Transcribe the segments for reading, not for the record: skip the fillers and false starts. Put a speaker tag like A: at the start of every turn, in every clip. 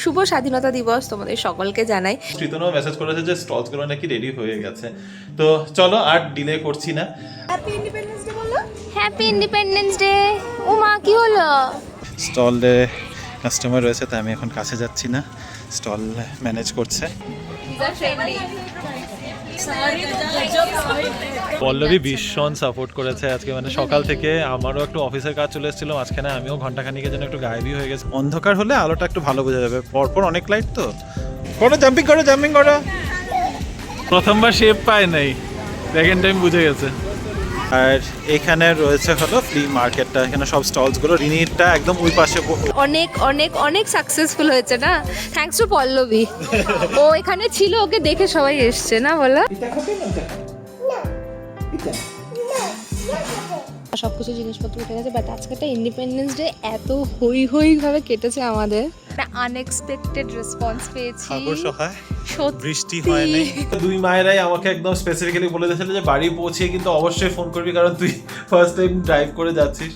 A: শুভ স্বাধীনতা দিবস তোমাদের সকলকে জানাই।
B: শ্রীতনও মেসেজ করেছে যে স্টলসগুলো নাকি রেডি হয়ে গেছে, তো চলো আর ডিলে করছি না।
A: হ্যাপি ইন্ডিপেন্ডেন্স ডে বলো। Happy independence day. ও মা কি হলো?
B: স্টলে কাস্টমার রয়েছে, তাই আমি এখন কাছে যাচ্ছি না, স্টল ম্যানেজ করছে। পল্লবী ভীষণ সাপোর্ট করেছে আজকে, মানে সকাল থেকে আমারও একটু অফিসের কাজ চলে এসেছিল মাঝখানে, আমিও ঘন্টাখানিকের জন্য একটু গায়েবী হয়ে গেছি। অন্ধকার হলে আলোটা একটু ভালো বোঝা যাবে, পরপর অনেক লাইট তো। করো জাম্পিং করো, জাম্পিং করো। প্রথমবার শেপ পায় নাই, সেকেন্ড টাইম বুঝে গেছে। আর এখানে রয়েছে হলো ফ্লি মার্কেটটা, এখানে সব স্টলসগুলো। রিনিরটা একদম ওই পাশে।
A: অনেক অনেক অনেক সাকসেসফুল হয়েছে না, থ্যাঙ্কস টু পল্লবী। ও এখানে ছিল, ওকে দেখে সবাই এসছে না বলো। সবকিছু জিনিসপত্র উঠে গেছে, বাট আজকেটা ইন্ডিপেন্ডেন্স ডে এত হই হই ভাবে কেটেছে আমাদের। আনএক্সপেক্টেড রেসপন্স পেয়েছি,
B: বৃষ্টি হয় নাই। দুই মায়েরাই আমাকে একদম স্পেসিফিক্যালি বলে দিয়েছিল যে বাড়ি পৌঁছে কিন্তু অবশ্যই ফোন করবি, কারণ তুই ফার্স্ট টাইম ড্রাইভ করে যাচ্ছিস।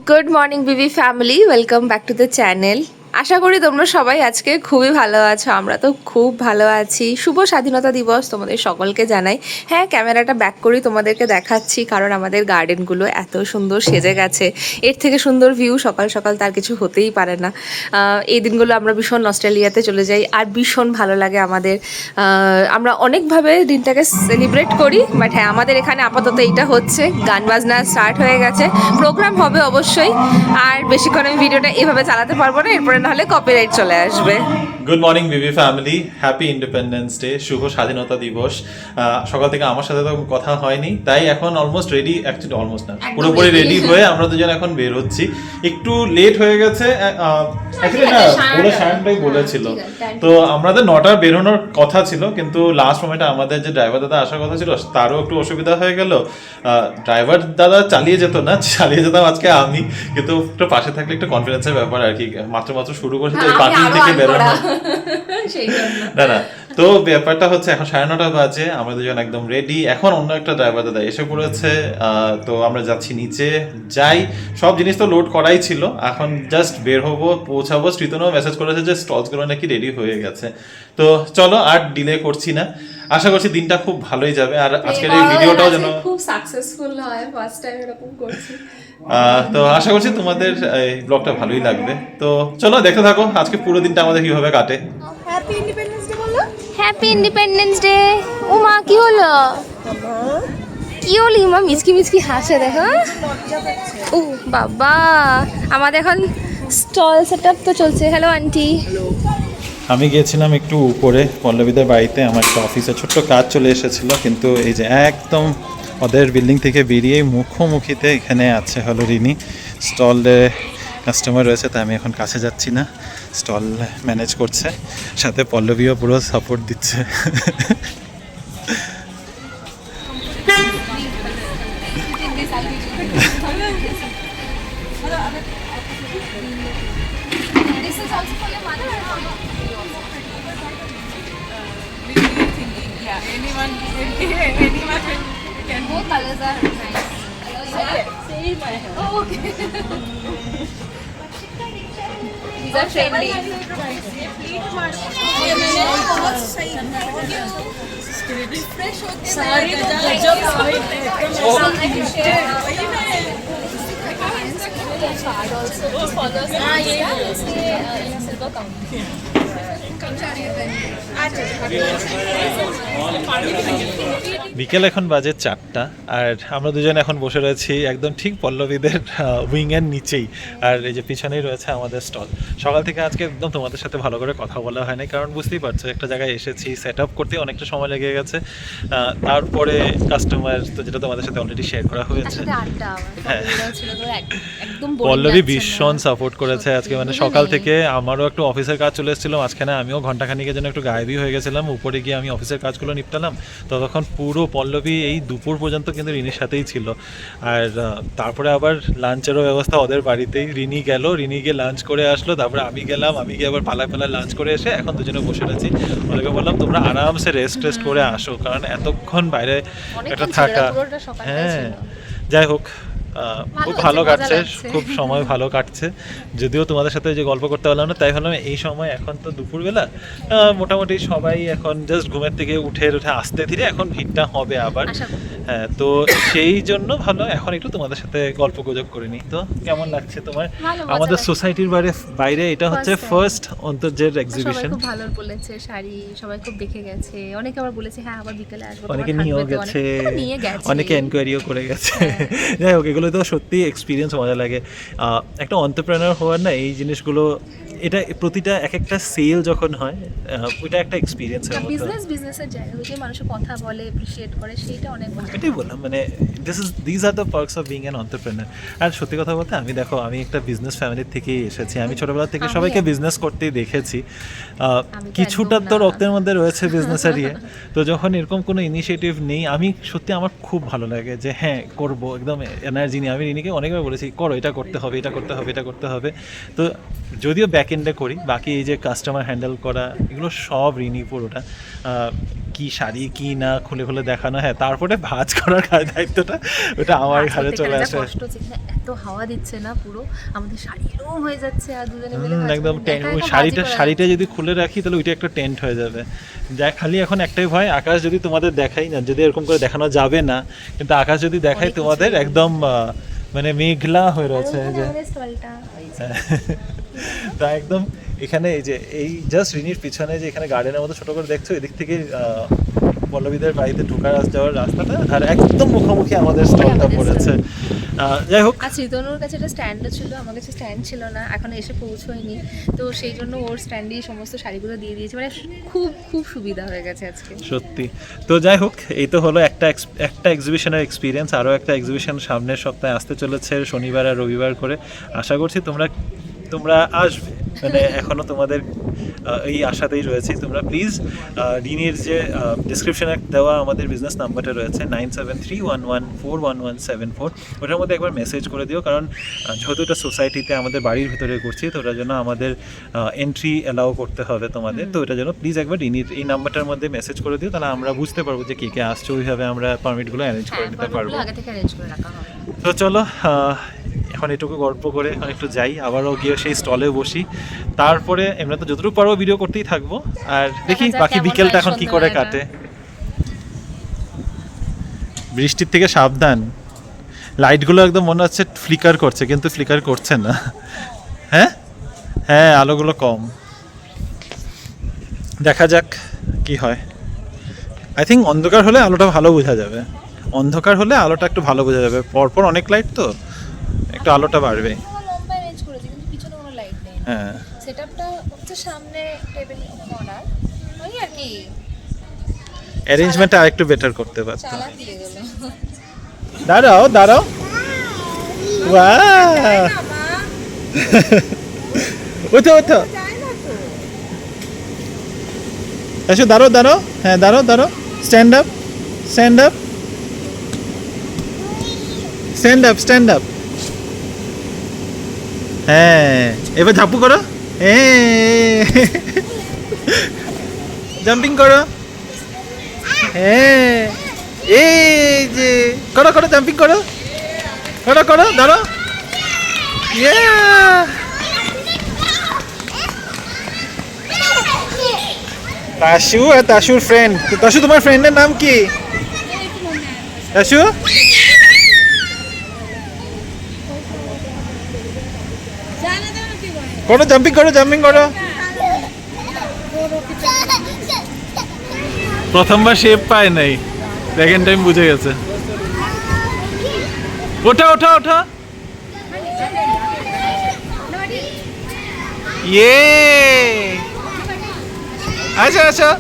A: Good morning BB family, welcome back to the channel. আশা করি তোমরা সবাই আজকে খুবই ভালো আছো, আমরা তো খুব ভালো আছি। শুভ স্বাধীনতা দিবস তোমাদের সকলকে জানাই। হ্যাঁ, ক্যামেরাটা ব্যাক করি তোমাদেরকে দেখাচ্ছি, কারণ আমাদের গার্ডেনগুলো এত সুন্দর সেজে গেছে। এর থেকে সুন্দর ভিউ সকাল সকাল তার কিছু হতেই পারে না। এই দিনগুলো আমরা ভীষণ অস্ট্রেলিয়াতে চলে যাই, আর ভীষণ ভালো লাগে আমাদের। আমরা অনেকভাবে দিনটাকে সেলিব্রেট করি, বাট হ্যাঁ, আমাদের এখানে আপাতত এইটা হচ্ছে। গান বাজনা স্টার্ট হয়ে গেছে, প্রোগ্রাম হবে অবশ্যই। আর বেশিক্ষণ আমি ভিডিওটা এভাবে চালাতে পারবো না, এরপরে নাহলে কপিরাইট চলে আসবে।
B: Good morning BB family, happy independence day, শুভ স্বাধীনতা দিবস। সকাল থেকে আমার সাথে তো কথা হয়নি, তাই এখন অলমোস্ট রেডি, অ্যাকচুয়ালি অলমোস্ট না, পুরোপুরি রেডি হয়ে আমরা দুজন এখন বের হচ্ছি। একটু লেট হয়ে গেছে, অ্যাকচুয়ালি না পুরো সায়নটাই বলেছিল। তো আমাদের 9টায় বেরোনোর কথা ছিল, কিন্তু লাস্ট মোমেন্টে আমাদের যে ড্রাইভার দাদা আসার কথা ছিল তারও একটু অসুবিধা হয়ে গেল। ড্রাইভার দাদা চালিয়ে যেত না, চালিয়ে যেতাম আজকে আমি, কিন্তু একটু পাশে থাকলে একটু কনফিডেন্সের ব্যাপার আর কি। মাত্র শুরু করেছে তো পার্কিং থেকে বেরোনো না না। তো ব্যাপারটা হচ্ছে এখন 9:30 বাজে, আমরা দুজন একদম রেডি। এখন অন্য একটা ড্রাইভার দাদা এসে পড়েছে, তো আমরা যাচ্ছি নিচে। যাই, সব জিনিস তো লোড করাই ছিল, এখন জাস্ট বের হবো, পৌঁছাবো। শ্রীতনও মেসেজ করেছে যে স্টলসগুলো নাকি রেডি হয়ে গেছে, তো চলো আর ডিলে করছি না। আশা করছি দিনটা খুব ভালোই যাবে, আর আজকের এই ভিডিওটাও যেন খুব সাকসেসফুল হয়। ফার্স্ট টাইম এরকম করছি, তো আশা করছি তোমাদের এই ব্লগটা ভালোই লাগবে। তো চলো দেখতে থাকো আজকে পুরো দিনটা আমাদের কিভাবে কাটে।
A: হ্যাপি ইন্ডিপেন্ডেন্স ডে বলো। Happy independence day. ও মা কি হলো? কি হলো? মা মিচকি মিচকি হাসে, দেখো। ও বাবা, আমাদের এখন স্টল সেটআপ তো চলছে। Hello aunty.
B: আমি গিয়েছিলাম একটু উপরে পল্লবীদের বাড়িতে, আমার একটা অফিসে ছোট্ট কাজ চলে এসেছিল, কিন্তু এই যে একদম ওদের বিল্ডিং থেকে বেরিয়ে মুখোমুখিতে এখানে আছে হলো রিনি। স্টলে কাস্টমার রয়েছে, তাই আমি এখন কাছে যাচ্ছি না, স্টল ম্যানেজ করছে। সাথে পল্লবীও পুরো সাপোর্ট দিচ্ছে।
C: Anyone can.
A: Both colors are nice.
C: Same I have.
A: Oh, okay. These are trendy.
C: Fresh होते हैं सारी गजब
A: Card also. Just follow us. Silver counter.
B: বিকেল এখন বাজে 4টা, আর আমরা দুজন এখন বসে রয়েছি একদম ঠিক পল্লবীদের উইং এর নিচেই। আর এই যে পিছনেই রয়েছে আমাদের স্টল। সকাল থেকে আজকে একদম তোমাদের সাথে ভালো করে কথা বলা হয় না, কারণ বুঝতেই পারছো একটা জায়গায় এসেছি, সেট আপ করতে অনেকটা সময় লেগে গেছে। তারপরে কাস্টমার তো, যেটা তোমাদের সাথে অলরেডি শেয়ার করা হয়েছে। পল্লবী ভীষণ সাপোর্ট করেছে আজকে, মানে সকাল থেকে আমারও একটু অফিসের কাজ চলে এসেছিল মাঝখানে, আমিও ঘন্টাখানিকের জন্য একটু গায়েবী হয়ে গেছিলাম। উপরে গিয়ে আমি অফিসের কাজগুলো নিপটালাম, ততক্ষণ পুরো পল্লবী এই দুপুর পর্যন্ত কিন্তু রিনির সাথেই ছিল। আর তারপরে আবার লাঞ্চেরও ব্যবস্থা ওদের বাড়িতেই। রিনি গিয়ে লাঞ্চ করে আসলো, তারপরে আমি গিয়ে আবার পালা লাঞ্চ করে এসে এখন দুজনে বসে আছি। ওদেরকে বললাম তোমরা আরামসে রেস্ট করে আসো, কারণ এতক্ষণ বাইরে একটা থাকা। হ্যাঁ, যাই হোক, খুব
A: লাগছে,
B: ভালো
A: মজা
B: কাটছে,
A: লাগছে।
B: খুব সময় ভালো কাটছে। যদিও তোমাদের সাথে যে গল্প করতে পারলাম না, তাই ভাবলাম এই সময় এখন তো দুপুরবেলা, মোটামুটি সবাই এখন জাস্ট ঘুমের থেকে উঠে আস্তে ধীরে এখন ভিড়টা হবে আবার।
A: আশা করি।
B: হ্যাঁ, তো সেই জন্য ভালো এখন একটু তোমাদের সাথে গল্প গুজব করে নিই। তো কেমন লাগছে তোমার?
A: ভালো, মজা
B: আমাদের
A: লাগছে।
B: সোসাইটির বাইরে এটা হচ্ছে
A: First time.
B: ফার্স্ট অন্তর্জের
A: সবাই
B: এক্সিবিশন।
A: খুব ভালো বলেছে, শাড়ি সবাই খুব দেখে গেছে, অনেকে আবার বলেছে হ্যাঁ আবার বিকেলে আসবো,
B: অনেকে
A: তোমার
B: নিয়েও
A: থাকবে তো,
B: গেছে,
A: নিয়ে গেছে,
B: অনেকে এনকোয়ারিও করে গেছে।
A: হ্যাঁ।
B: যাই হোক, এগুলো তো সত্যি এক্সপিরিয়েন্স মজা লাগে। একটা অন্টারপ্রেনার হওয়ার না এই জিনিসগুলো, এটা প্রতিটা এক একটা সেল যখন হয় ওইটা একটা এক্সপিরিয়েন্সের মতো।
A: বিজনেসের জায়গা, ওই যে মানুষ কথা বলে, অ্যাপ্রিশিয়েট করে, সেটা অনেক ভালো।
B: এটাই বললাম, মানে this are the perks of being an entrepreneur. আর সত্যি কথা বলতে আমি আমি একটা বিজনেস ফ্যামিলির থেকেই এসেছি। আমি ছোটবেলা থেকে
A: আমি
B: সবাইকে
A: একদম।
B: বিজনেস করতেই দেখেছি।
A: আমি তো
B: কিছুটা
A: একদম
B: তো
A: না।
B: রক্তের মধ্যে রয়েছে বিজনেসের ইয়ে। তো যখন এরকম কোনো ইনিশিয়েটিভ নেই, আমি সত্যি আমার খুব ভালো লাগে যে হ্যাঁ করবো, একদম এনার্জি নিয়ে। আমি রিনিকে অনেকবার বলেছি করো, এটা করতে হবে, এটা করতে হবে, এটা করতে হবে। তো যদিও ব্যাক এন্ডে করি, বাকি এই যে কাস্টমার হ্যান্ডেল করা এগুলো সব রিনি পুরোটা। কি শাড়ি কি না খুলে খুলে দেখানো, হ্যাঁ তারপরে ভাঁজ করার দায়িত্বটা ওটা আমার ঘাড়ে চলে আসে।
A: কষ্ট হচ্ছে, এত হাওয়া দিচ্ছে না, পুরো আমাদের শাড়ি এরকম হয়ে যাচ্ছে, আর দুজনে মিলে
B: একদম ওই শাড়িটা যদি খুলে রাখি তাহলে ওইটা একটা টেন্ট হয়ে যাবে। যা খালি এখন একটাই ভয়, আকাশ যদি তোমাদের দেখাই না, যদি এরকম করে দেখানো যাবে না, কিন্তু আকাশ যদি দেখাই তোমাদের একদম মানে মেঘলা হয়ে রয়েছে যে তা একদম এখানে এই যে এই জাস্ট রিনির পিছনে যে এখানে গার্ডেনের মতো ছোট করে দেখছো, এদিক থেকে পল্লবীদের বাড়িতে ঢোকার যাওয়ার রাস্তাটা, আর একদম মুখোমুখি আমাদের স্টলটা পড়েছে। যাই হোক,
A: আর শ্রীতনুর কাছে একটা স্ট্যান্ডও ছিল, আমার কাছে স্ট্যান্ড ছিল না, এখন এসে পৌঁছোয়নি, তো সেই জন্য ওর স্ট্যান্ডেই সমস্ত শাড়িগুলো দিয়ে দিয়েছে, মানে খুব খুব সুবিধা হয়ে গেছে আজকে
B: সত্যি। তো যাই হোক, এই তো হলো একটা এক্সিবিশনের এক্সপিরিয়েন্স। আরও একটা এক্সিবিশন সামনের সপ্তাহে আসতে চলেছে, শনিবার আর রবিবার করে। আশা করছি তোমরা আসবে, মানে এখনও তোমাদের এই আশাতেই রয়েছে। তোমরা প্লিজ রিনির যে ডিসক্রিপশনে দেওয়া আমাদের বিজনেস নাম্বারটা রয়েছে 9731141174, ওটার মধ্যে একবার মেসেজ করে দিও। কারণ যেহেতু এটা সোসাইটিতে আমাদের বাড়ির ভিতরে করছি, তো ওটার জন্য আমাদের এন্ট্রি অ্যালাউ করতে হবে তোমাদের। তো ওটার জন্য প্লিজ একবার রিনির এই নাম্বারটার মধ্যে মেসেজ করে দিও, তাহলে আমরা বুঝতে পারবো যে কে কে আসছে, ওইভাবে আমরা পারমিটগুলো অ্যারেঞ্জ করে নিতে পারবো।
A: আগে থেকে অ্যারেঞ্জ করে রাখা হবে।
B: তো চলো, এখন এটুকু গল্প করে এখন একটু যাই, আবারও গিয়ে সেই স্টলে বসি। তারপরে এমনি তো যতটুকু পারবো ভিডিও করতেই থাকবো, আর দেখি
A: যাক
B: বাকি
A: কেমন
B: বিকেলটা
A: হয়
B: এখন কি করে
A: সন্ধ্যাবেলাটা।
B: কাটে। বৃষ্টির থেকে সাবধান। লাইটগুলো একদম মনে হচ্ছে ফ্লিকার করছে, কিন্তু ফ্লিকার করছে না। হ্যাঁ হ্যাঁ, আলোগুলো কম। দেখা যাক কি হয়। আই থিঙ্ক অন্ধকার হলে আলোটা ভালো বোঝা যাবে, অন্ধকার হলে আলোটা একটু ভালো বোঝা যাবে। পরপর অনেক লাইট তো একটু আলোটা বাড়বে।
A: লম্বা অ্যারেঞ্জ করেছি, কিন্তু পিছনে কোনো লাইট নেই।
B: হ্যাঁ,
A: সেটআপটা হচ্ছে সামনে টেবিল কর্নার, ওই আর কি
B: অ্যারেঞ্জমেন্টটা আরেকটু বেটার করতে পারতাম।
A: চালা দিয়ে গেল।
B: দাঁড়াও দাঁড়াও, বাহ, ওঠো ওঠো, এসো, দাঁড়াও দাঁড়াও, হ্যাঁ দাঁড়াও দাঁড়াও, stand up stand up stand up stand up. হ্যাঁ, এবার ঝাপু করো, জাম্পিং করো, হ্যাঁ এই যে করো করো, জাম্পিং করো করো করো, দাঁড়াও, তাশু আর তাশুর ফ্রেন্ড। তাশু, তোমার ফ্রেন্ডের নাম কি? তাশু, করো জাম্পিং করো, জাম্পিং করো। প্রথমবার শেপ পায় নাই, সেকেন্ড টাইম বুঝে গেছে। ওঠা ওঠা ওঠা, ইয়ে, আচ্ছা আচ্ছা,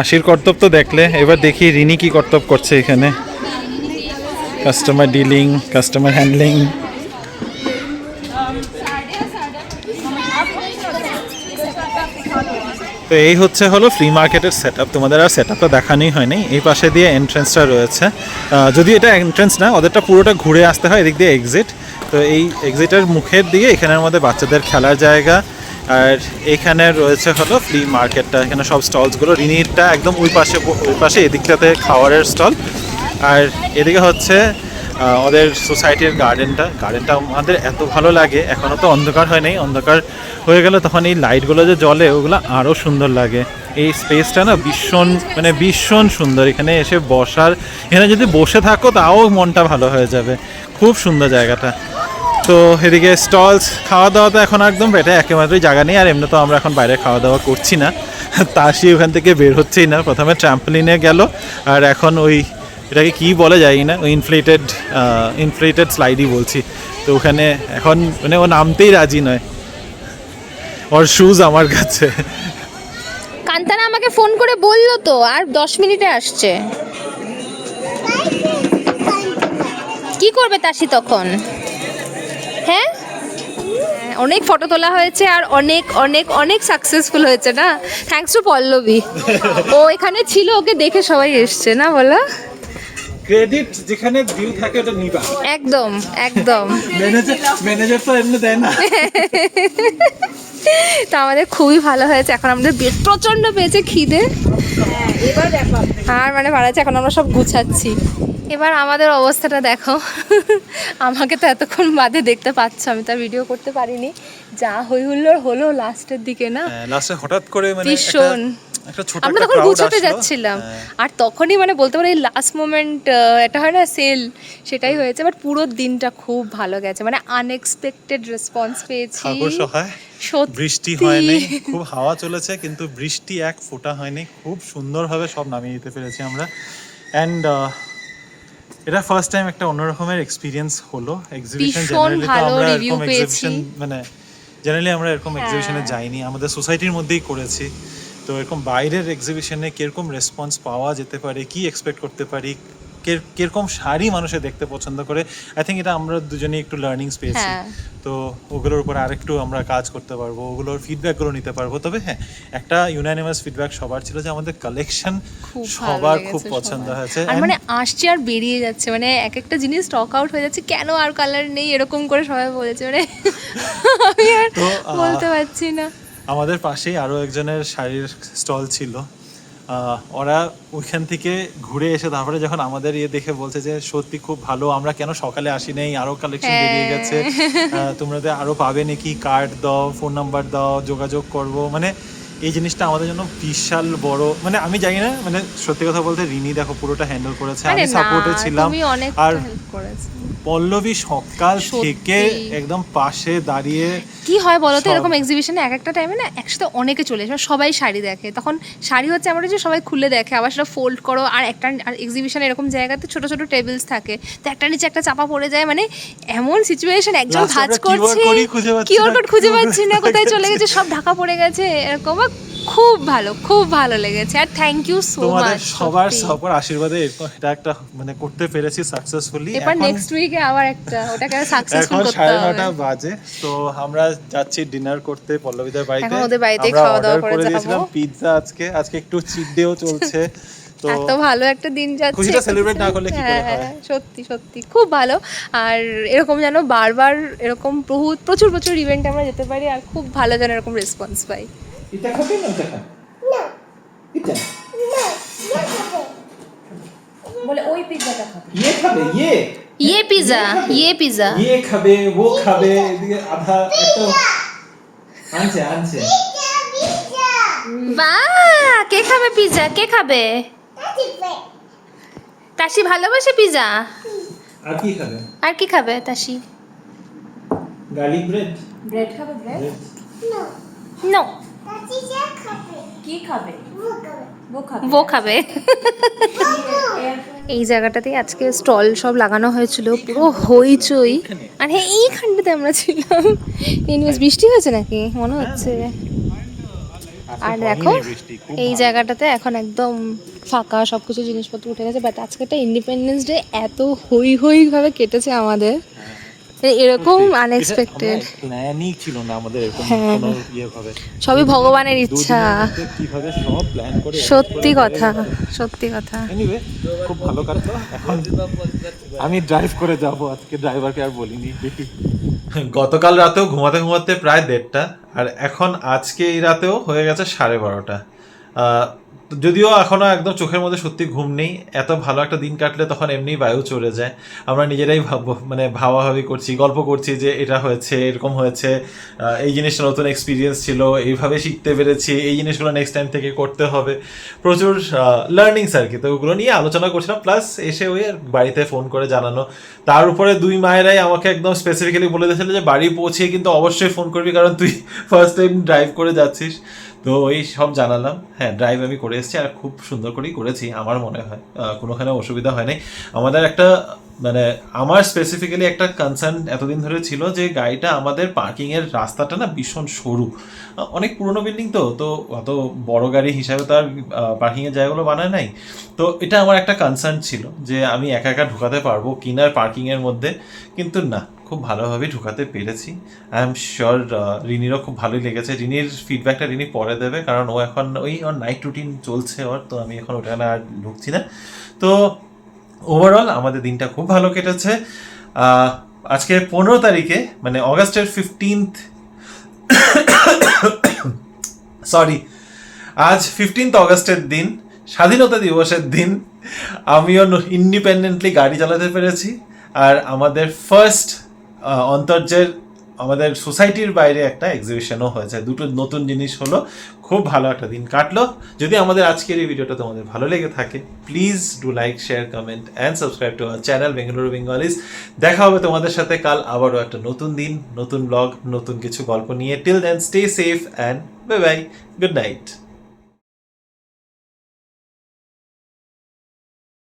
B: আশির কর্তব্য তো দেখলে, এবার দেখি রিনি কি কর্তব্য করছে এখানে। Customer dealing, customer handling. তো এই হলো ফ্রি মার্কেটের সেট আপ। তোমাদের আর সেট আপটা দেখানোই হয়নি। এই পাশে দিয়ে এন্ট্রেন্সটা রয়েছে, যদিও এটা এন্ট্রেন্স না, ওদেরটা পুরোটা ঘুরে আসতে হয়, এদিক দিয়ে এক্সিট। তো এই এক্সিটের মুখের দিকে এখানের মধ্যে বাচ্চাদের খেলার জায়গা, আর এখানে রয়েছে হলো ফ্লি মার্কেটটা, এখানে সব স্টলসগুলো। রিনিরটা একদম ওই পাশে এদিকটাতে খাবারের স্টল, আর এদিকে হচ্ছে ওদের সোসাইটির গার্ডেনটা আমাদের এত ভালো লাগে। এখনও তো অন্ধকার হয় নাই, অন্ধকার হয়ে গেলে তখন এই লাইটগুলো যে জ্বলে ওগুলো আরও সুন্দর লাগে। এই স্পেসটা না ভীষণ সুন্দর। এখানে এসে বসার, এখানে যদি বসে থাকো তাও মনটা ভালো হয়ে যাবে। খুব সুন্দর জায়গাটা। তো এদিকে স্টলস, খাওয়া দাওয়া তো এখন একদম পেটে একেবারেই জায়গা নেই। আর এমনি তো আমরা এখন বাইরে খাওয়া দাওয়া করছি না, তাসি ওখান থেকে বের হচ্ছেই না। প্রথমে ট্র্যাম্পলিনে গেল, আর এখন ওই এটাকে কী বলে যাই না, ওই ইনফ্লেটেড স্লাইডই বলছি। তো ওখানে এখন মানে ও নামতেই রাজি নয়, ওর শুজ আমার কাছে।
A: কান্তানা আমাকে ফোন করে বললো তো আর 10 মিনিটে আসছে। কি করবে তাসি তখন? হ্যাঁ, অনেক ফটো তোলা হয়েছে আর অনেক অনেক অনেক সাকসেসফুল হয়েছে না, থ্যাঙ্কস টু পল্লবী। ও এখানে ছিল, ওকে দেখে সবাই এসছে না, বলো?
B: ক্রেডিট যেখানে ভিউ থাকে ওটা নিবা।
A: একদম একদম।
B: ম্যানেজার তো এমনি দেয় না।
A: তো আমাদের খুবই ভালো হয়েছে। এখন আমাদের প্রচন্ড পেয়েছে খিদে, আর মানে বাড়াচ্ছে। এখন আমরা সব গুছাচ্ছি। এবার আমাদের অবস্থাটা দেখো। আমাকে তো এতক্ষণ বাদে দেখতে পাচ্ছ, আমি তো ভিডিও করতে পারিনি। যা হই হুল্লোড় হলো লাস্টের দিকে না,
B: লাস্টে হঠাৎ করে মানে
A: ভীষণ। আমরা তখন গুছাতে যাচ্ছিলাম, আর তখনই মানে বলতে পারি লাস্ট মোমেন্ট, এটা হয় না সেল, সেটাই হয়েছে। বাট পুরো দিনটা খুব ভালো গেছে, মানে আনএক্সপেক্টেড রেসপন্স পেয়েছি।
B: বৃষ্টি হয়নি, খুব হাওয়া চলেছে, কিন্তু বৃষ্টি এক ফোঁটা হয়নি। খুব সুন্দরভাবে সব নামিয়ে দিতে পেরেছি আমরা। অ্যান্ড এটা ফার্স্ট টাইম একটা অন্যরকমের এক্সপিরিয়েন্স হলো। এক্সিবিশন জেনারেলি তো আমরা এরকম এক্সিবিশন মানে জেনারেলি আমরা এরকম এক্সিবিশনে যাইনি, আমাদের সোসাইটির মধ্যেই করেছি। তো এরকম বাইরের এক্সিবিশনে কিরকম রেসপন্স পাওয়া যেতে পারে, কি এক্সপেক্ট করতে পারি, কিরকম শাড়ি মানুষে দেখতে পছন্দ করে, আই থিঙ্ক এটা আমরা দুজনেই একটু লার্নিংস পেয়েছি। তো ওগুলোর উপর আরেকটু আমরা কাজ করতে পারবো, ওগুলোর ফিডব্যাকগুলো নিতে পারবো। তবে হ্যাঁ, একটা ইউনানিমাস ফিডব্যাক সবার ছিল যে আমাদের কালেকশন সবার খুব পছন্দ হয়েছে।
A: আর মানে আসছে আর বেরিয়ে যাচ্ছে, মানে এক একটা জিনিস স্টক আউট হয়ে যাচ্ছে, কেন আর কালার নেই এরকম করে সবাই বলেছে, মানে আমি আর বলতে পারছি না।
B: আমাদের পাশেই আরও একজনের শাড়ির স্টল ছিল, ওরা ওইখান থেকে ঘুরে এসে তারপরে যখন আমাদের ইয়ে দেখে বলছে যে সত্যি খুব ভালো, আমরা কেন সকালে আসি নাই, আরও কালেকশন বেরিয়ে গেছে, তোমরা আরও পাবে নাকি, কার্ড দাও, ফোন নাম্বার দাও, যোগাযোগ করবো। মানে এই জিনিসটা আমাদের জন্য বিশাল বড়, মানে আমি জানি না, মানে সত্যি কথা বলতে রিনি দেখো পুরোটা হ্যান্ডেল করেছে, আমি সাপোর্টে ছিলাম। আর পল্লবী সকাল থেকে একদম পাশে দাঁড়িয়ে।
A: কি হয় বলো তো, এরকম এক্সিবিশনে এক একটা টাইমে না একসাথে অনেকে চলে আসে, সবাই শাড়ি দেখে, তখন শাড়ি হচ্ছে আমরা যে সবাই খুলে দেখে, আবার সেটা ফোল্ড করো, আর একটা আর এক্সিবিশনে এরকম জায়গাতে ছোট ছোট টেবিলস থাকে, তো একটা নিচে একটা চাপা পড়ে যায়, মানে এমন সিচুয়েশন, একজন ভাঁজ করছে, কিউআর কোড খুঁজে পাচ্ছি না, কোথায় চলে গেছে, সব ঢাকা পড়ে গেছে, এরকম। খুব ভালো লেগেছে, আর থ্যাংক ইউ সো মাচ।
B: তোমাদের সবার সাপোর্ট আশীর্বাদে এটা একটা মানে করতে পেরেছি সাকসেসফুলি।
A: এবার নেক্সট উইকে আবার একটা ওটাকে সাকসেসফুল করতে হবে।
B: এখন 9:30 বাজে, তো আমরা যাচ্ছি ডিনার করতে পল্লবীদের বাড়িতে।
A: এখন ওদের বাড়িতেই খাওয়া দাওয়া করে
B: যাবো। পিৎজা আজকে একটু চিট ডেও চলছে। তো
A: এত ভালো একটা দিন যাচ্ছে,
B: খুশিটা সেলিব্রেট না করলে কি করে হয়।
A: সত্যি খুব ভালো। আর এরকম যেন বারবার এরকম প্রচুর ইভেন্ট আমরা যেতে পারি, আর খুব ভালো যেন এরকম রেসপন্স পাই।
B: এটা খাবে না, ওটা খাবে না, এটা না
C: বলে ওই পিজ্জাটা খাবে,
B: খাবে
A: পিজ্জা
B: খাবে, ও খাবে, এদিকে আধা একটা আনছে
A: বাহ, কে খাবে পিজ্জা, কে খাবে? তাসি ভালোবাসে পিজ্জা। আর কি খাবে তাসি?
B: গার্লিক
C: ব্রেড খাবে, ব্রেড
A: নো,
C: কি খাবে,
A: ও খাবে। এই জায়গাটাতেই আজকে স্টল সব লাগানো হয়েছিল, পুরো হইচই। আর হ্যাঁ, এইখানটাতে আমরা ছিলাম। বৃষ্টি হয়েছে নাকি মনে হচ্ছে। আর দেখো এই জায়গাটাতে এখন একদম ফাঁকা, সবকিছু জিনিসপত্র উঠে গেছে। বাট আজকে একটা ইন্ডিপেন্ডেন্স ডে এত হই ভাবে কেটেছে আমাদের, এরকম আনএক্সপেক্টেড
B: প্ল্যানই ছিল না আমাদের এরকম
A: হ্যাঁ।
B: কোনো ইয়ে ভাবে
A: সবই ভগবানের ইচ্ছা।
B: দুদিনের মধ্যে কিভাবে সব প্ল্যান করে
A: সত্যি কথা, সত্যি কথা।
B: এনিওয়ে খুব ভালো কাটলো। এখন আমি ড্রাইভ করে যাব, আজকে ড্রাইভারকে আর বলিনি। গতকাল রাতেও ঘুমাতে ঘুমাতে প্রায় 1:30, আর এখন আজকে এই রাতেও হয়ে গেছে 12:30। যদিও এখনো একদম চোখের মধ্যে সত্যি ঘুম নেই। এত ভালো একটা দিন কাটলে তখন এমনি বায়ু চলে যায়। আমরা নিজেরাই ভাবাভাবি করছি, গল্প করছি যে এটা হয়েছে, এরকম হয়েছে, এই জিনিসটা নতুন এক্সপিরিয়েন্স ছিল, এইভাবে শিখতে পেরেছি, এই জিনিসগুলো নেক্সট টাইম থেকে করতে হবে। প্রচুর লার্নিংস আর কি, তো ওগুলো নিয়ে আলোচনা করছিলাম। প্লাস এসে ওই আর বাড়িতে ফোন করে জানানো। তার উপরে 2 মায়েরাই আমাকে একদম স্পেসিফিক্যালি বলে দিয়েছিল যে বাড়ি পৌঁছে কিন্তু অবশ্যই ফোন করবি, কারণ তুই ফার্স্ট টাইম ড্রাইভ করে যাচ্ছিস। তো এই সব জানালাম। হ্যাঁ, ড্রাইভ আমি করে এসেছি, আর খুব সুন্দর করেই করেছি আমার মনে হয়। কোনোখানে অসুবিধা হয় নাই। আমাদের একটা আমার স্পেসিফিক্যালি একটা কনসার্ন এতদিন ধরে ছিল যে গাড়িটা আমাদের পার্কিংয়ের রাস্তাটা না ভীষণ সরু। অনেক পুরনো বিল্ডিং, তো অত বড় গাড়ি হিসাবে তো আর পার্কিংয়ের জায়গাগুলো বানায় নাই। তো এটা আমার একটা কনসার্ন ছিল যে আমি একা একা ঢুকাতে পারবো কিনার পার্কিংয়ের মধ্যে, কিন্তু না, খুব ভালোভাবেই ঢুকাতে পেরেছি। আই এম শিওর রিনিরও খুব ভালোই লেগেছে। রিনির ফিডব্যাকটা রিনি পরে দেবে, কারণ ও এখন ওর নাইট রুটিন চলছে ওর, তো আমি এখন ওখানে আর ঢুকছি না। তো ওভারঅল আমাদের দিনটা খুব ভালো কেটেছে। আজকে 15 তারিখে, মানে অগাস্টের 15th, সরি, আজ 15th অগাস্টের দিন, স্বাধীনতা দিবসের দিন। আমিও ইন্ডিপেন্ডেন্টলি গাড়ি চালাতে পেরেছি। আর আমাদের ফার্স্ট অন্তর্যের আমাদের সোসাইটির বাইরে একটা এক্সিবিশনও হয়েছে। দুটো নতুন জিনিস হলো, খুব ভালো একটা দিন কাটলো। যদি আমাদের আজকের এই ভিডিওটা তোমাদের ভালো লেগে থাকে, please do like, share, comment and subscribe to our channel Bengaluru Bengalis. দেখা হবে তোমাদের সাথে কাল আবারও একটা নতুন দিন, নতুন ব্লগ, নতুন কিছু গল্প নিয়ে। Till then stay safe and bye bye, good night.